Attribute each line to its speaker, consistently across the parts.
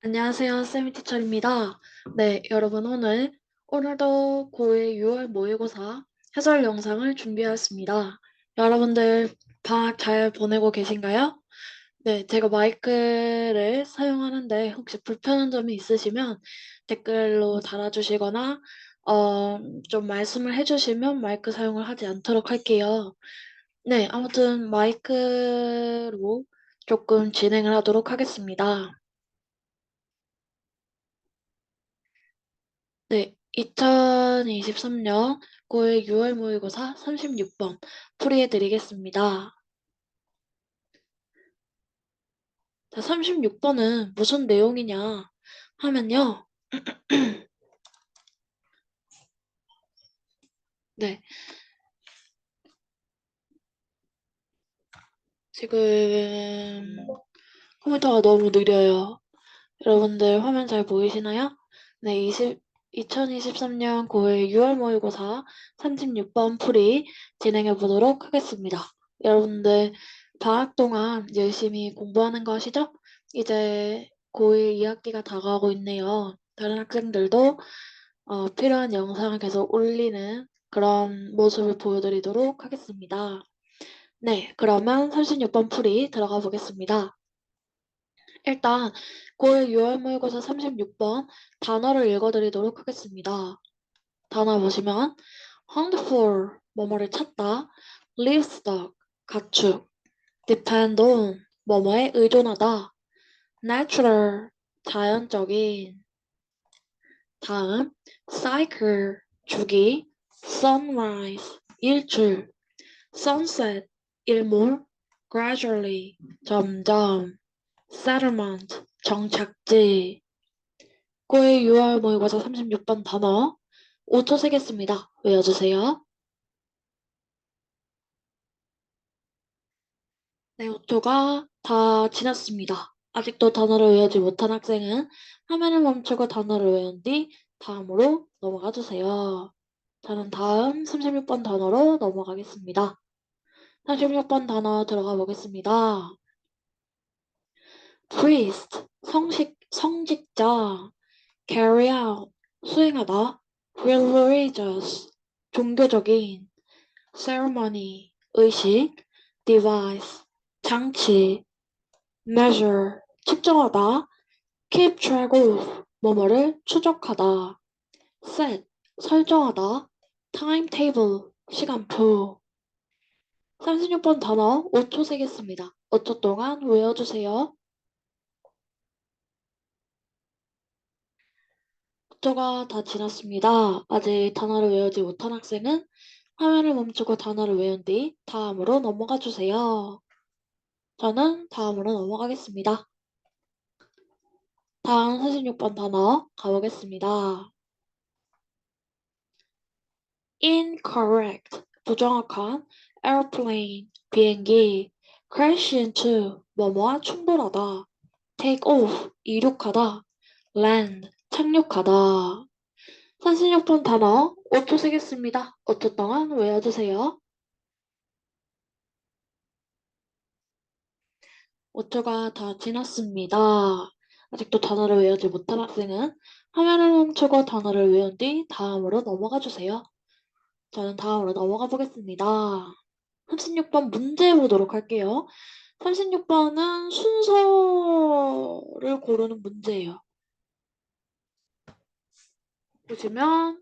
Speaker 1: 안녕하세요, 세미티처입니다. 네, 여러분 오늘도 고1 6월 모의고사 해설 영상을 준비하였습니다. 여러분들 방학 잘 보내고 계신가요? 네, 제가 마이크를 사용하는데 혹시 불편한 점이 있으시면 댓글로 달아주시거나 좀 말씀을 해주시면 마이크 사용을 하지 않도록 할게요. 네, 아무튼 마이크로 조금 진행을 하도록 하겠습니다. 네, 2023년 고1 6월 모의고사 36번 풀이해드리겠습니다. 자, 36번은 무슨 내용이냐 하면요. 네, 지금 컴퓨터가 너무 느려요. 여러분들 화면 잘 보이시나요? 네, 2023년 고1 6월 모의고사 36번 풀이 진행해 보도록 하겠습니다. 여러분들 방학 동안 열심히 공부하는 거 아시죠? 이제 고1 2학기가 다가오고 있네요. 다른 학생들도 필요한 영상을 계속 올리는 그런 모습을 보여드리도록 하겠습니다. 네, 그러면 36번 풀이 들어가 보겠습니다. 일단 고1 6월 모의고사 36번 단어를 읽어드리도록 하겠습니다. 단어 보시면 hunt for 뭐뭐를 찾다, livestock 가축, depend on 뭐뭐에 의존하다, natural 자연적인. 다음 cycle 주기, sunrise 일출, sunset 일몰, gradually 점점, settlement 정착지. 고1 6월 모의고사 36번 단어 5초 세겠습니다. 외워주세요. 네, 5초가 다 지났습니다. 아직도 단어를 외우지 못한 학생은 화면을 멈추고 단어를 외운 뒤 다음으로 넘어가 주세요. 저는 다음 36번 단어로 넘어가겠습니다. 36번 단어 들어가 보겠습니다. priest, 성직자, carry out, 수행하다, religious, 종교적인, ceremony, 의식, device, 장치, measure, 측정하다, keep track of, 뭐뭐를 추적하다, set, 설정하다, timetable, 시간표. 36번 단어 5초 세겠습니다. 5초 동안 외워주세요. 5초가 다 지났습니다. 아직 단어를 외우지 못한 학생은 화면을 멈추고 단어를 외운 뒤 다음으로 넘어가 주세요. 저는 다음으로 넘어가겠습니다. 다음 46번 단어 가보겠습니다. incorrect, 부정확한, airplane, 비행기, crash into, 뭐뭐와 충돌하다, take off, 이륙하다, land, 착륙하다. 46번 단어 5초 세겠습니다. 5초 동안 외워주세요. 5초가 다 지났습니다. 아직도 단어를 외우지 못한 학생은 화면을 멈추고 단어를 외운 뒤 다음으로 넘어가 주세요. 저는 다음으로 넘어가 보겠습니다. 36번 문제 보도록 할게요. 36번은 순서를 고르는 문제예요. 보시면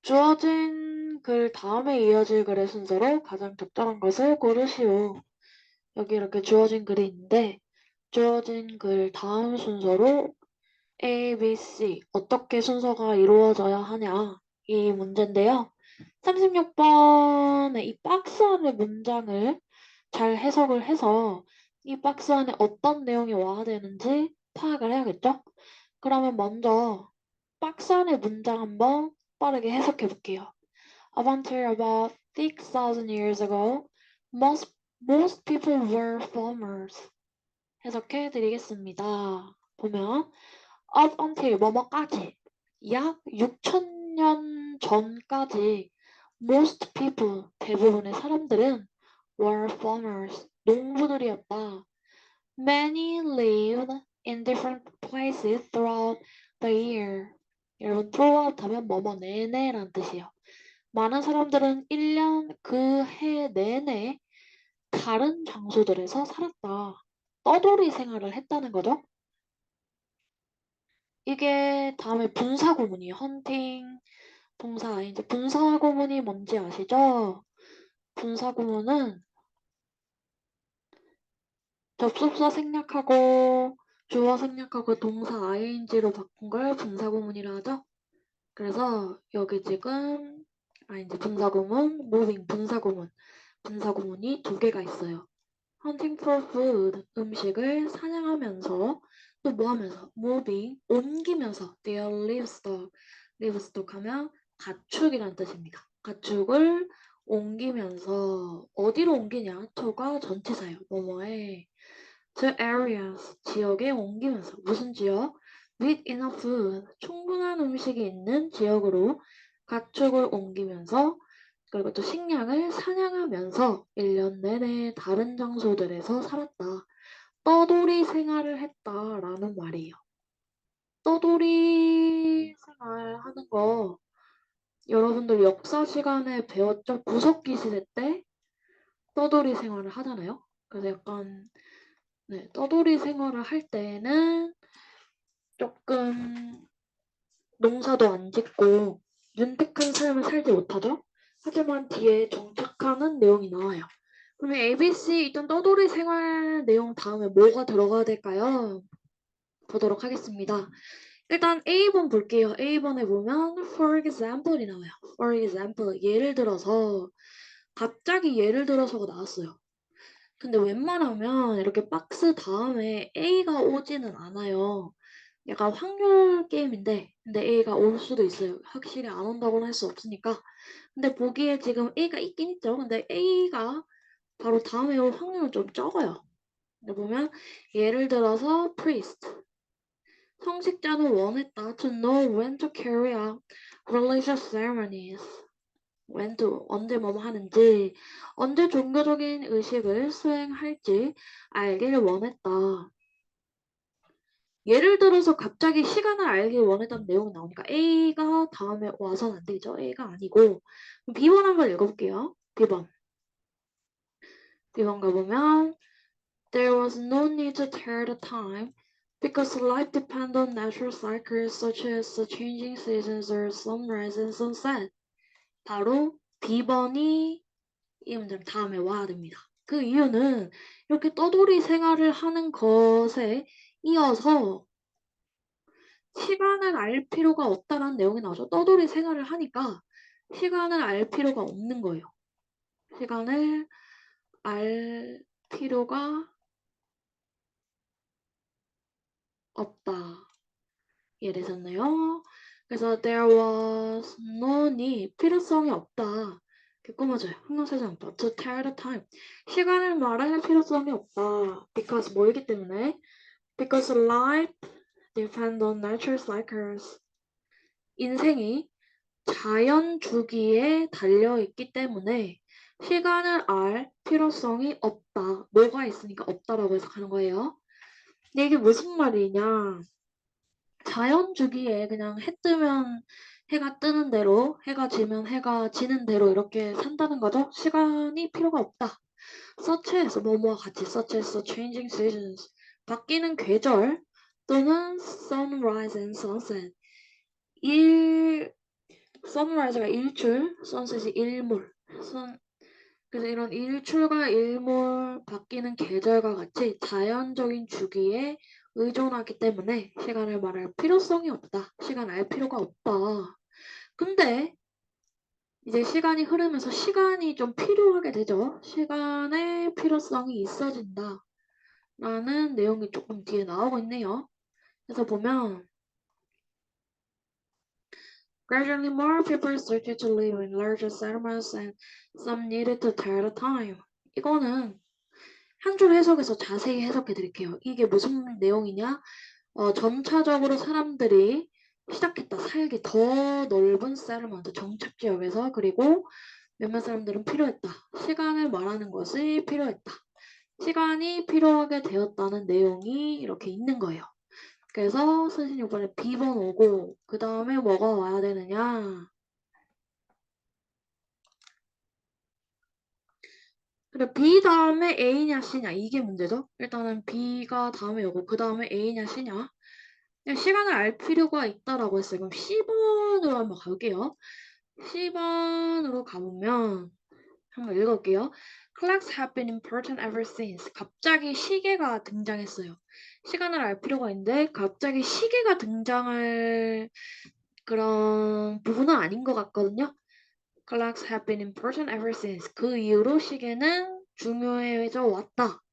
Speaker 1: 주어진 글 다음에 이어질 글의 순서로 가장 적절한 것을 고르시오. 여기 이렇게 주어진 글이 있는데 주어진 글 다음 순서로 A, B, C 어떻게 순서가 이루어져야 하냐 이 문제인데요. 36번의 이 박스 안의 문장을 잘 해석을 해서 이 박스 안에 어떤 내용이 와야 되는지 파악을 해야겠죠? 그러면 먼저 박스 안의 문장 한번 빠르게 해석해 볼게요. Until about 6,000 years ago, most people were farmers. 해석해 드리겠습니다. 보면 up until 뭐뭐까지 약 6,000년 전까지 most people 대부분의 사람들은 were farmers 농부들이었다. Many lived in different places throughout the year. 여러분, throughout 하면 뭐뭐 내내란 뜻이에요. 많은 사람들은 1년 그 해 내내 다른 장소들에서 살았다. 떠돌이 생활을 했다는 거죠. 이게 다음에 분사구문이에요. 헌팅, 동사. 이제 분사구문이 뭔지 아시죠? 분사구문은 접속사 생략하고 주어 생략하고 동사 ing로 바꾼 걸 분사구문이라 하죠. 그래서 여기 지금 이제 분사구문, moving 분사구문이 두 개가 있어요. hunting for food, 음식을 사냥하면서 또 뭐 하면서? moving, 옮기면서 their livestock 하면 가축이란 뜻입니다. 가축을 옮기면서 어디로 옮기냐? to가 전치사예요. 뭐뭐에 to areas, 지역에 옮기면서 무슨 지역? with enough food, 충분한 음식이 있는 지역으로 가축을 옮기면서 그리고 또 식량을 사냥하면서 1년 내내 다른 장소들에서 살았다. 떠돌이 생활을 했다라는 말이에요. 떠돌이 생활하는 거 여러분들 역사 시간에 배웠죠? 구석기 시대 때 떠돌이 생활을 하잖아요. 그래서 약간 떠돌이 생활을 할 때는 조금 농사도 안 짓고 윤택한 삶을 살지 못하죠. 하지만 뒤에 정착하는 내용이 나와요. 그러면 ABC 일단 떠돌이 생활 내용 다음에 뭐가 들어가야 될까요? 보도록 하겠습니다. 일단 A번 볼게요. A번에 보면 for example이 나와요. for example, 예를 들어서 갑자기 예를 들어서가 나왔어요. 근데 웬만하면 이렇게 박스 다음에 A가 오지는 않아요. 약간 확률 게임인데 근데 A가 올 수도 있어요. 확실히 안 온다고는 할 수 없으니까. 근데 보기에 지금 A가 있긴 있죠. 근데 A가 바로 다음에 올 확률은 좀 적어요. 근데 보면 예를 들어서 priest. 성직자는 원했다 to know when to carry out religious ceremonies. when to, 언제 뭐뭐 하는지, 언제 종교적인 의식을 수행할지 알기를 원했다. 예를 들어서 갑자기 시간을 알길 원했다는 내용이 나오니까 A가 다음에 와서는 안 되죠. A가 아니고 B번 한번 읽어볼게요. B번 가보면 There was no need to tell the time because life depended on natural cycles such as the changing seasons or sunrise and sunset. 바로 B번이 이 문장 다음에 와야 됩니다. 그 이유는 이렇게 떠돌이 생활을 하는 것에 이어서 시간을 알 필요가 없다라는 내용이 나오죠. 떠돌이 생활을 하니까 시간을 알 필요가 없는 거예요. 시간을 알 필요가 없다. 이해되셨나요? 그래서 there was no need, 필요성이 없다. 이렇게 꾸며져요. 형용사지 않다. to tell the time, 시간을 말할 필요성이 없다. because 뭐이기 때문에? because life depends on natural cycles. 인생이 자연 주기에 달려있기 때문에 시간을 알 필요성이 없다. 뭐가 있으니까 없다라고 해석하는 거예요. 근데 이게 무슨 말이냐? 자연 주기에 그냥 해 뜨면 해가 뜨는 대로, 해가 지면 해가 지는 대로 이렇게 산다는 거죠. 시간이 필요가 없다. such as 뭐뭐와 같이 such as the changing seasons, 바뀌는 계절 또는 sunrise and sunset, sunrise가 일출, sunset이 일몰. 그래서 이런 일출과 일몰 바뀌는 계절과 같이 자연적인 주기에 의존하기 때문에 시간을 말할 필요성이 없다. 시간 알 필요가 없다. 근데 이제 시간이 흐르면서 시간이 좀 필요하게 되죠. 시간의 필요성이 있어진다. 라는 내용이 조금 뒤에 나오고 있네요. 그래서 보면 Gradually more people started to live in larger settlements and some needed to tell the time. 이거는 한 줄 해석에서 자세히 해석해 드릴게요. 이게 무슨 내용이냐? 점차적으로 사람들이 시작했다. 살기 더 넓은 세ttlement, 정착 지역에서 그리고 몇몇 사람들은 필요했다. 시간을 말하는 것이 필요했다. 시간이 필요하게 되었다는 내용이 이렇게 있는 거예요. 그래서 선생님 이번에 B번 오고 그 다음에 뭐가 와야 되느냐? 그래 B 다음에 A냐 C냐 이게 문제죠. 일단은 B가 다음에 오고 그 다음에 A냐 C냐. 그냥 시간을 알 필요가 있다라고 했어요. 그럼 C번으로 한번 가볼게요. C번으로 가보면 한번 읽어볼게요. Clocks have been important ever since. 갑자기 시계가 등장했어요. 시간을 알 필요가 있는데 갑자기 시계가 등장할 그런 부분은 아닌 것 같거든요. Clocks have been important ever since. 그 이후로 시계는 중요해져 왔다.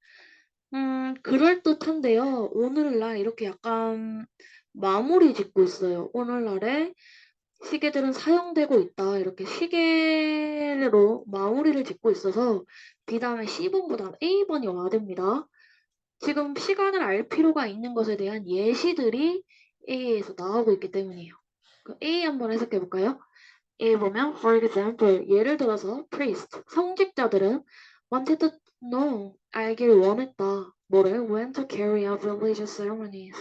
Speaker 1: 그럴듯한데요. 오늘날 이렇게 약간 마무리 짓고 있어요. 오늘날에 시계들은 사용되고 있다. 이렇게 시계로 마무리를 짓고 있어서 B 다음에 C번보다 A번이 와야 됩니다. 지금 시간을 알 필요가 있는 것에 대한 예시들이 A에서 나오고 있기 때문이에요. A 한번 해석해 볼까요? A 보면 for example 예를 들어서 priest 성직자들은 wanted to know 알길 원했다. 뭐를? when to carry out religious ceremonies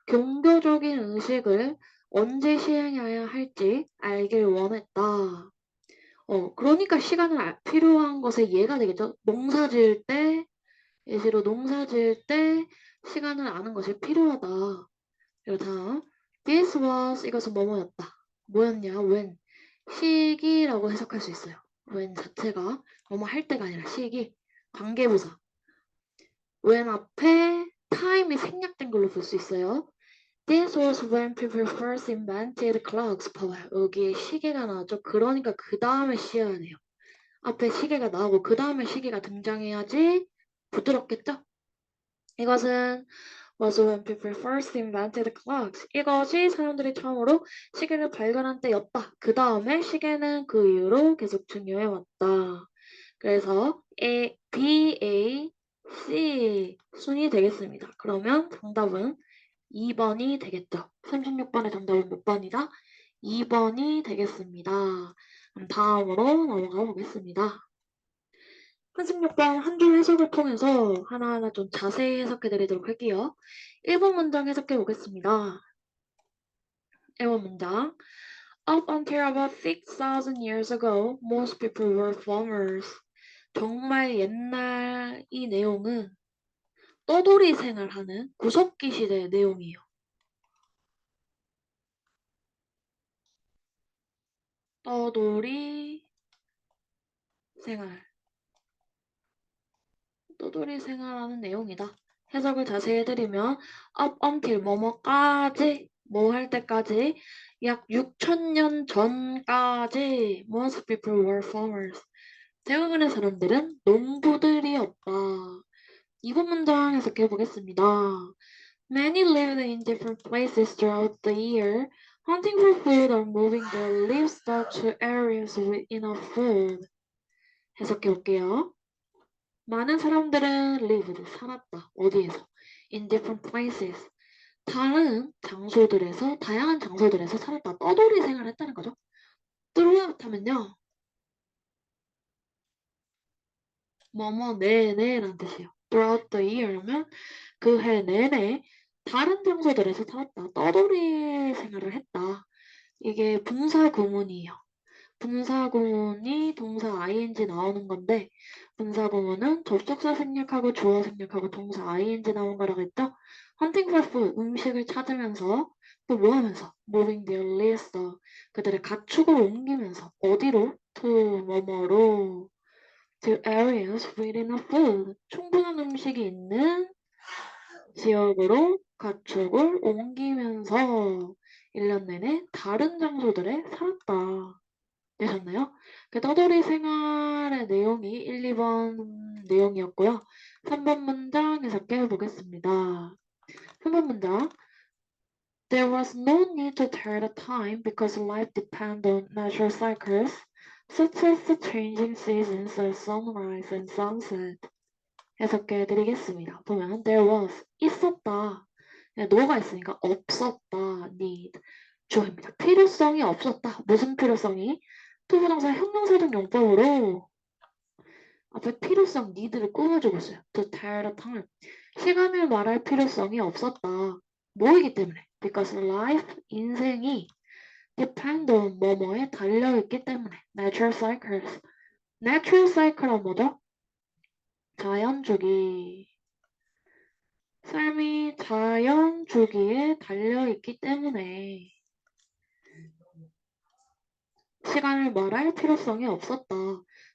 Speaker 1: 종교적인 의식을 언제 시행해야 할지 알길 원했다. 그러니까 시간을 필요한 것에 예가 되겠죠. 농사 지을 때, 예시로 농사 지을 때 시간을 아는 것이 필요하다. 그리고 다음, this was 이것은 뭐뭐였다. 뭐였냐? when 시기라고 해석할 수 있어요. when 자체가 뭐뭐 할 때가 아니라 시기, 관계부사. when 앞에 time이 생략된 걸로 볼 수 있어요. This was when people first invented clocks. 봐봐요. 여기에 시계가 나왔죠. 그러니까 그 다음에 씌어야 돼요. 앞에 시계가 나오고 그 다음에 시계가 등장해야지 부드럽겠죠? 이것은 was when people first invented clocks. 이것이 사람들이 처음으로 시계를 발견한 때였다. 그 다음에 시계는 그 이후로 계속 중요해 왔다. 그래서 B, A, C 순이 되겠습니다. 그러면 정답은 2번이 되겠죠. 36번의 정답은 몇 번이다? 2번이 되겠습니다. 그럼 다음으로 넘어가 보겠습니다. 36번 한 줄 해석을 통해서 하나하나 좀 자세히 해석해 드리도록 할게요. 1번 문장 해석해 보겠습니다. 1번 문장. Up until about 6,000 years ago, most people were farmers. 정말 옛날 이 내용은 떠돌이 생활하는 구석기 시대의 내용이에요. 떠돌이 생활. 떠돌이 생활하는 내용이다. 해석을 자세히 해드리면 up until 뭐뭐까지 뭐 할 때까지 약 6,000년 전까지 most people were farmers. 대부분의 사람들은 농부들이었다. 이번 문장 해석해 보겠습니다. Many lived in different places throughout the year, hunting for food or moving their livestock to areas with enough food. 해석해 볼게요. 많은 사람들은 lived, 살았다. 어디에서? In different places. 다른 장소들에서, 다양한 장소들에서 살았다. 떠돌이 생활을 했다는 거죠. throughout 하면요. 뭐뭐 내내라는 뜻이에요. throughout the year면 그 해 내내 다른 장소들에서 살았다. 떠돌이 생활을 했다. 이게 분사 구문이에요. 분사 구문이 동사 ing 나오는 건데 분사 구문은 접속사 생략하고 주어 생략하고 동사 ing 나온 거라고 했죠? hunting for food 음식을 찾으면서 또 뭐 하면서 moving their livestock 그들의 가축을 옮기면서 어디로? to 뭐뭐로 to areas with enough food 충분한 음식이 있는 지역으로 가축을 옮기면서 1년 내내 다른 장소들에 살았다. 되셨나요? 그 떠돌이 생활의 내용이 1, 2번 내용이었고요. 3번 문장 해석해 보겠습니다. 3번 문장. There was no need to tell the time because life depended on natural cycles such as the changing seasons of sunrise and sunset. 해석해 드리겠습니다. 보면 there was 있었다. no가 있으니까 없었다. need 주어입니다. 필요성이 없었다. 무슨 필요성이? 투부정사 형용사적 용법으로 앞에 필요성 need를 꾸며주고 있어요. To tell the time. 시간을 말할 필요성이 없었다. 뭐이기 때문에? Because life, 인생이 depend on 뭐뭐에 달려있기 때문에. Natural cycles. Natural cycle은 뭐죠? 자연주기. 삶이 자연주기에 달려있기 때문에 시간을 말할 필요성이 없었다.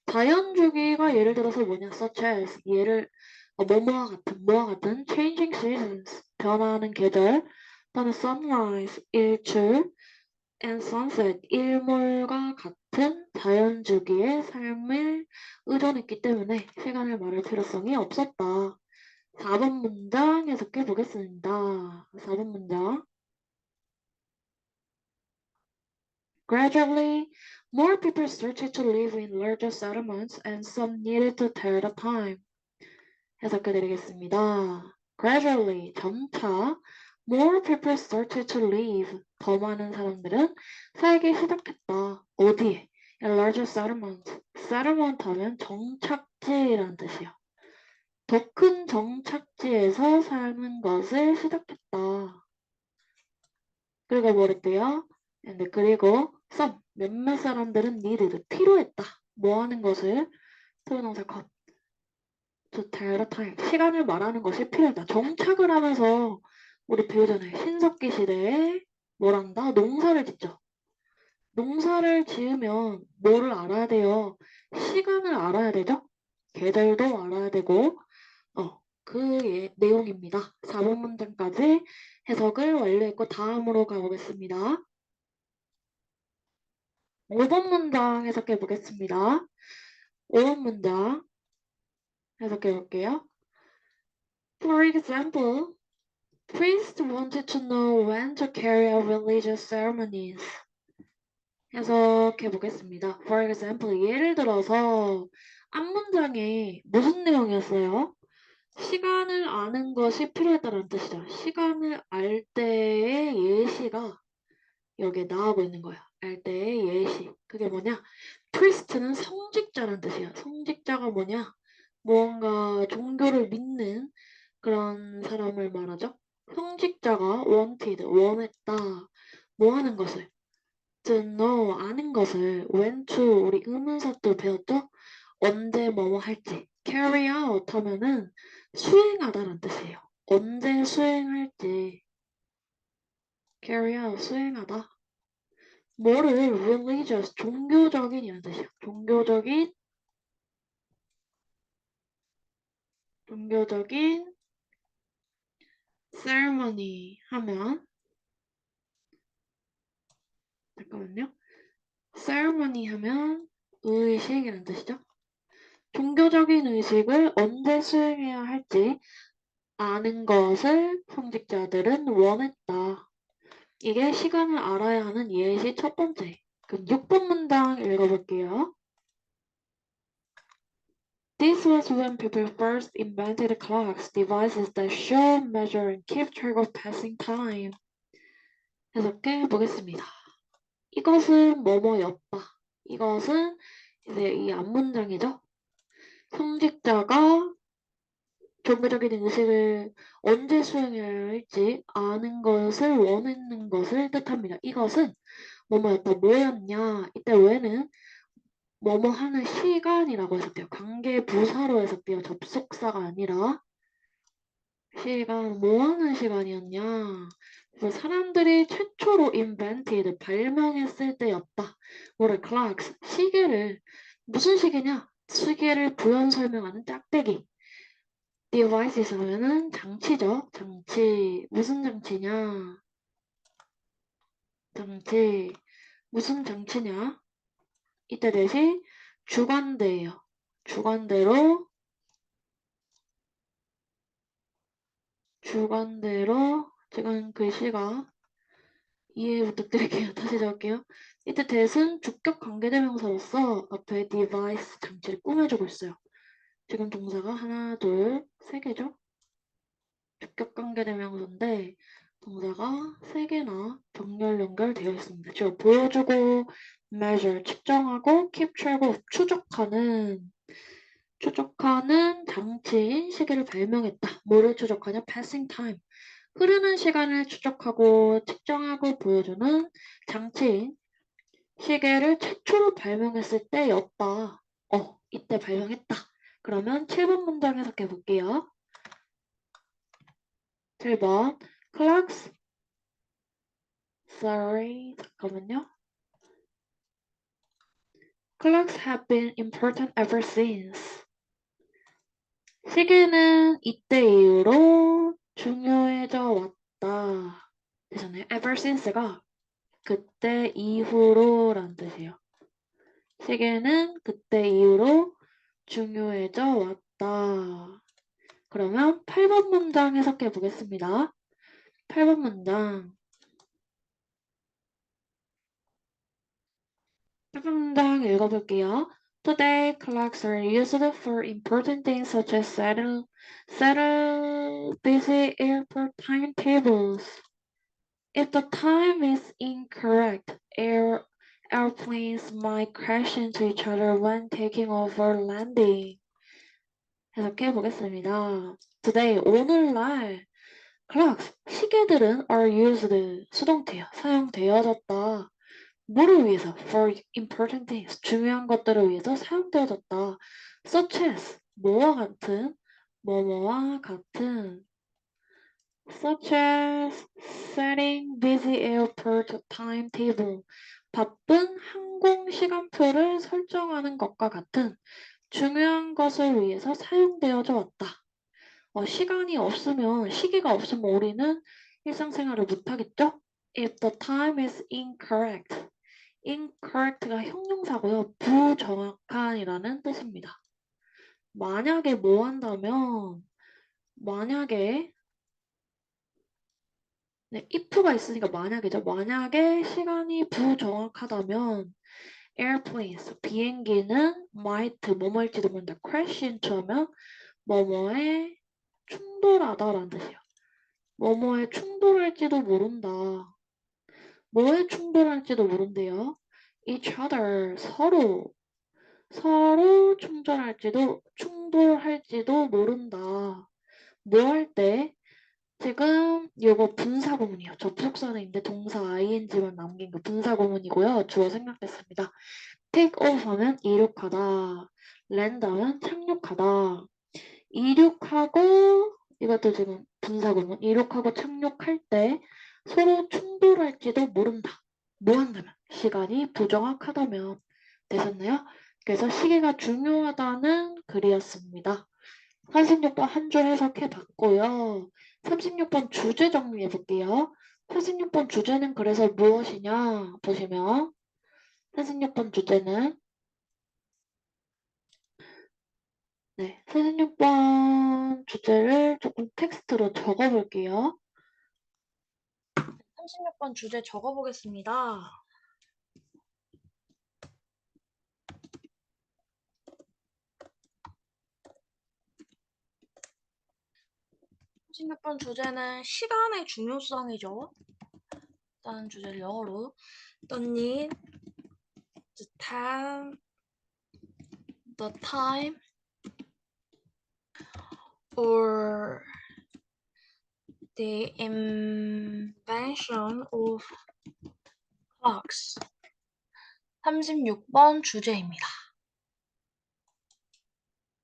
Speaker 1: 자연주기가 예를 들어서 뭐냐? Such as 뭐와 같은 changing seasons 변화하는 계절 또는 sunrise 일출 and sunset 일몰과 같은 자연주기의 삶을 의존했기 때문에 시간을 말할 필요성이 없었다. 4번 문장 해석해 보겠습니다. 4번 문장. Gradually, more people started to live in larger settlements and some needed to tell the time. 해석해 드리겠습니다. Gradually, 점차 more people started to live. 더 많은 사람들은 살기 시작했다. 어디에? In larger settlements. settlement 하면 정착지라는 뜻이요. 더 큰 정착지에서 사는 것을 시작했다. 그리고 뭐랬대요? 근데 그리고 some 몇몇 사람들은 needed 필요했다. 뭐 하는 것을 투부정사 컷 to tell the time 시간을 말하는 것이 필요하다. 정착을 하면서 우리 배우잖아요. 신석기 시대에 뭘 한다? 농사를 짓죠. 농사를 지으면 뭐를 알아야 돼요? 시간을 알아야 되죠? 계절도 알아야 되고 내용입니다. 4번 문장까지 해석을 완료했고 다음으로 가보겠습니다. 5번 문장 해석해 보겠습니다. 5번 문장 해석해 볼게요. For example, priests wanted to know when to carry out religious ceremonies. 해석해 보겠습니다. For example, 예를 들어서 앞 문장에 무슨 내용이었어요? 시간을 아는 것이 필요했다는 뜻이죠. 시간을 알 때의 예시가 여기에 나오고 있는 거야. 알 때의 예시. 그게 뭐냐? priest는 성직자라는 뜻이야. 성직자가 뭐냐? 무언가 종교를 믿는 그런 사람을 말하죠. 성직자가 wanted, 원했다. 뭐 하는 것을? to know, 아는 것을. when to, 우리 의문사 또 배웠죠? 언제 뭐뭐 할지. carry out 하면은 수행하다라는 뜻이에요. 언제 수행할지. carry out, 수행하다. 뭐를 religious, 종교적인이라는 뜻이야. 종교적인 ceremony 하면 잠깐만요. ceremony 하면 의식이라는 뜻이죠. 종교적인 의식을 언제 수행해야 할지 아는 것을 성직자들은 원했다. 이게 시간을 알아야 하는 예시 첫 번째. 그럼 6번 문장 읽어볼게요. This was when people first invented clocks, devices that show, measure, and keep track of passing time. 해석해 보겠습니다. 이것은 뭐뭐였다. 이것은 이제 이 앞문장이죠. 성직자가 종교적인 의식을 언제 수행해야 할지 아는 것을 원하는 것을 뜻합니다. 이것은 뭐뭐였다. 뭐였냐. 이때 왜는 뭐뭐 하는 시간이라고 해석돼요. 관계 부사로 해석돼요. 접속사가 아니라 시간, 뭐 하는 시간이었냐. 그래서 사람들이 최초로 invented, 발명했을 때였다. 뭐를 clocks, 시계를. 무슨 시계냐? 시계를 부연 설명하는 짝대기. devices 하면은 장치죠. 장치. 무슨 장치냐? 장치. 무슨 장치냐? 이때 대신 주관대예요. 주관대로 지금 글씨가 이해 부탁드릴게요. 다시 적을게요. 이때 대은 주격 관계대명사로서 앞에 device 장치를 꾸며주고 있어요. 지금 동사가 하나, 둘, 세 개죠? 주격 관계대명사인데 동사가 세 개나 병렬 연결되어 있습니다. 지금 보여주고 measure 측정하고 keep track of 추적하는 추적하는 장치인 시계를 발명했다. 뭐를 추적하냐? passing time. 흐르는 시간을 추적하고 측정하고 보여주는 장치인 시계를 최초로 발명했을 때였다. 이때 발명했다. 그러면 7번 문장 해석해 볼게요. 7번. Clocks. 잠깐만요. Clocks have been important ever since. 시계는 이때 이후로 중요해져 왔다. 되잖아요. ever since가 그때 이후로라는 뜻이에요. 시계는 그때 이후로 중요해져 왔다. 그러면 8번 문장 해석해 보겠습니다. 8번 문장. 8번 문장 읽어볼게요. Today, clocks are used for important things such as settle busy airport timetables. If the time is incorrect, airplanes might crash into each other when taking off or landing. 해석해 보겠습니다. Today, 오늘날 clocks, 시계들은 are used, 수동태야, 사용되어졌다. 뭐를 위해서? For important things, 중요한 것들을 위해서 사용되어졌다. Such as, 뭐와 같은, 뭐뭐와 같은. Such as setting busy airport timetable, 바쁜 항공 시간표를 설정하는 것과 같은 중요한 것을 위해서 사용되어져 왔다. 시간이 없으면, 시기가 없으면 우리는 일상생활을 못하겠죠? If the time is incorrect. incorrect가 형용사고요. 부정확한이라는 뜻입니다. 만약에 뭐 한다면, 만약에, 네, if가 있으니까 만약이죠. 만약에 시간이 부정확하다면, airplanes, 비행기는 might, 뭐뭐일지도 모른다. crash into 하면, 뭐뭐에 충돌하다라는 뜻이에요. 뭐뭐에 충돌할지도 모른다. 뭐에 충돌할지도 모른대요. each other, 서로 충돌할지도 모른다. 뭐 할 때? 지금 이거 분사구문이에요. 접속사는 있는데 동사 ing만 남긴 거 분사구문이고요. 주어 생략됐습니다. take off 하면 이륙하다. land 하면 착륙하다. 이륙하고 이것도 지금 분사구문. 이륙하고 착륙할 때 서로 충돌할지도 모른다. 뭐 한다면? 시간이 부정확하다면. 되셨나요? 그래서 시계가 중요하다는 글이었습니다. 46번 한 줄 해석해 봤고요. 36번 주제 정리해 볼게요. 46번 주제는 그래서 무엇이냐 보시면 46번 주제는 46번 주제를 조금 텍스트로 적어 볼게요. 36번 주제 적어 보겠습니다. 36번 주제는 시간의 중요성이죠. 일단 주제를 영어로 The need, the time or the invention of clocks. 36번 주제입니다.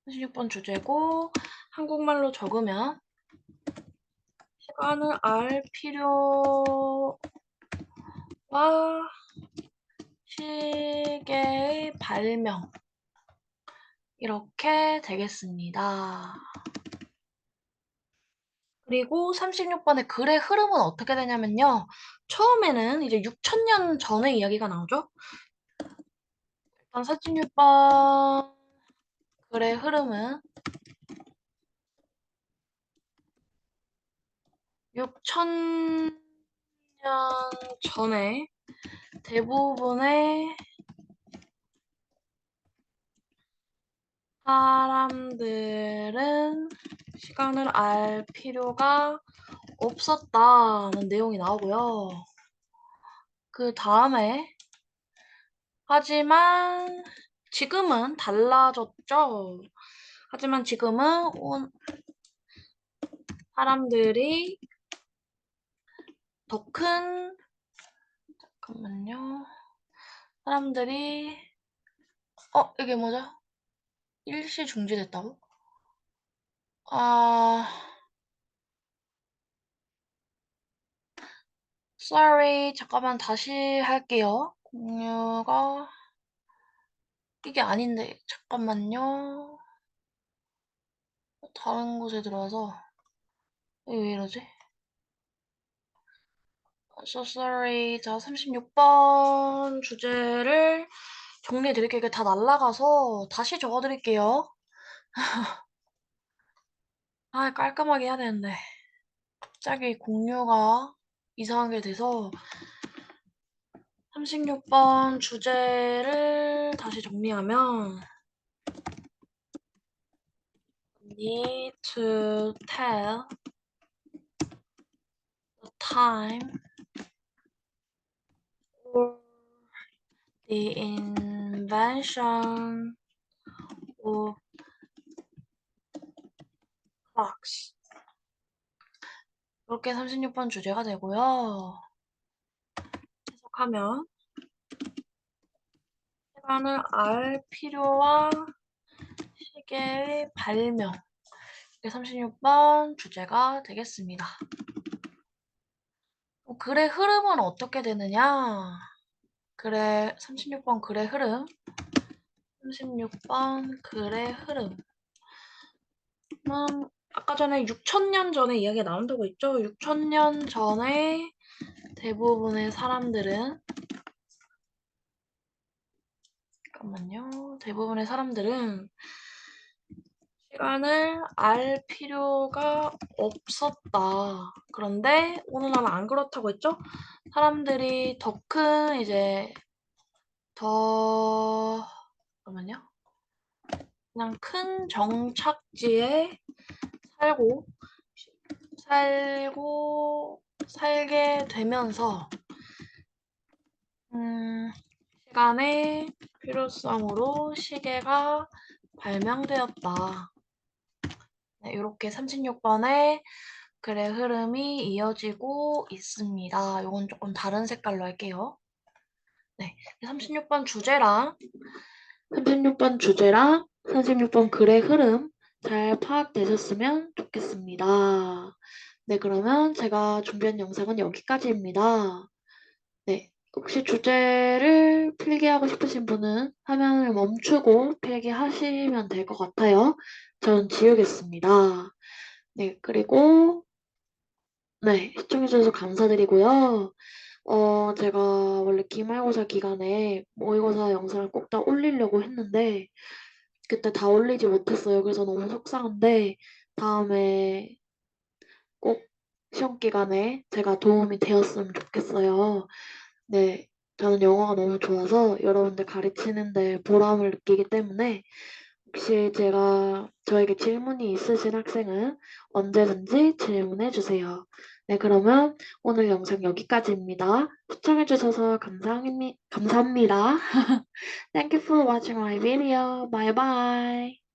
Speaker 1: 36번 주제고 한국말로 적으면 시간을 알 필요와 시계의 발명 이렇게 되겠습니다. 그리고 36번의 글의 흐름은 어떻게 되냐면요. 처음에는 이제 6,000년 전의 이야기가 나오죠. 일단 46번 글의 흐름은 6,000년 전에 대부분의 사람들은 시간을 알 필요가 없었다는 내용이 나오고요. 그 다음에 하지만 지금은 달라졌죠.
Speaker 2: 하지만 지금은 사람들이 더 큰, 잠깐만요. 사람들이, 이게 뭐죠? 일시 중지됐다고? 아, sorry. 잠깐만 다시 할게요. 공유가, 이게 아닌데, 잠깐만요. 다른 곳에 들어와서, 이게 왜 이러지? So sorry. 자, 36번 주제를 정리해드릴게요. 이게 다 날라가서 다시 적어드릴게요. 아, 깔끔하게 해야 되는데. 갑자기 공유가 이상하게 돼서 36번 주제를 다시 정리하면 need to tell the time for the invention of clocks. 이렇게 36번 주제가 되고요. 해석하면 시간을 알 필요와 시계의 발명. 이게 36번 주제가 되겠습니다. 글의 흐름은 어떻게 되느냐? 36번 글의 흐름. 36번 글의 흐름은 아까 전에 6,000년 전에 이야기가 나온다고 했죠? 6,000년 전에 대부분의 사람들은 시간을 알 필요가 없었다. 그런데 오늘날은 안 그렇다고 했죠? 사람들이 더 큰 잠깐만요. 그냥 큰 정착지에 살게 되면서 시간의 필요성으로 시계가 발명되었다. 네, 이렇게 36번의 글의 흐름이 이어지고 있습니다. 이건 조금 다른 색깔로 할게요. 네, 36번 주제랑
Speaker 1: 36번 글의 흐름 잘 파악되셨으면 좋겠습니다. 네, 그러면 제가 준비한 영상은 여기까지입니다. 네, 혹시 주제를 필기하고 싶으신 분은 화면을 멈추고 필기하시면 될 것 같아요. 저는 지우겠습니다. 네, 그리고 네, 시청해주셔서 감사드리고요. 제가 원래 기말고사 기간에 모의고사 영상을 꼭 다 올리려고 했는데 그때 다 올리지 못했어요. 그래서 너무 속상한데 다음에 꼭 시험 기간에 제가 도움이 되었으면 좋겠어요. 네, 저는 영어가 너무 좋아서 여러분들 가르치는데 보람을 느끼기 때문에 혹시 저에게 질문이 있으신 학생은 언제든지 질문해 주세요. 네, 그러면 오늘 영상 여기까지입니다. 시청해주셔서 감사합니다. Thank you for watching my video. Bye bye.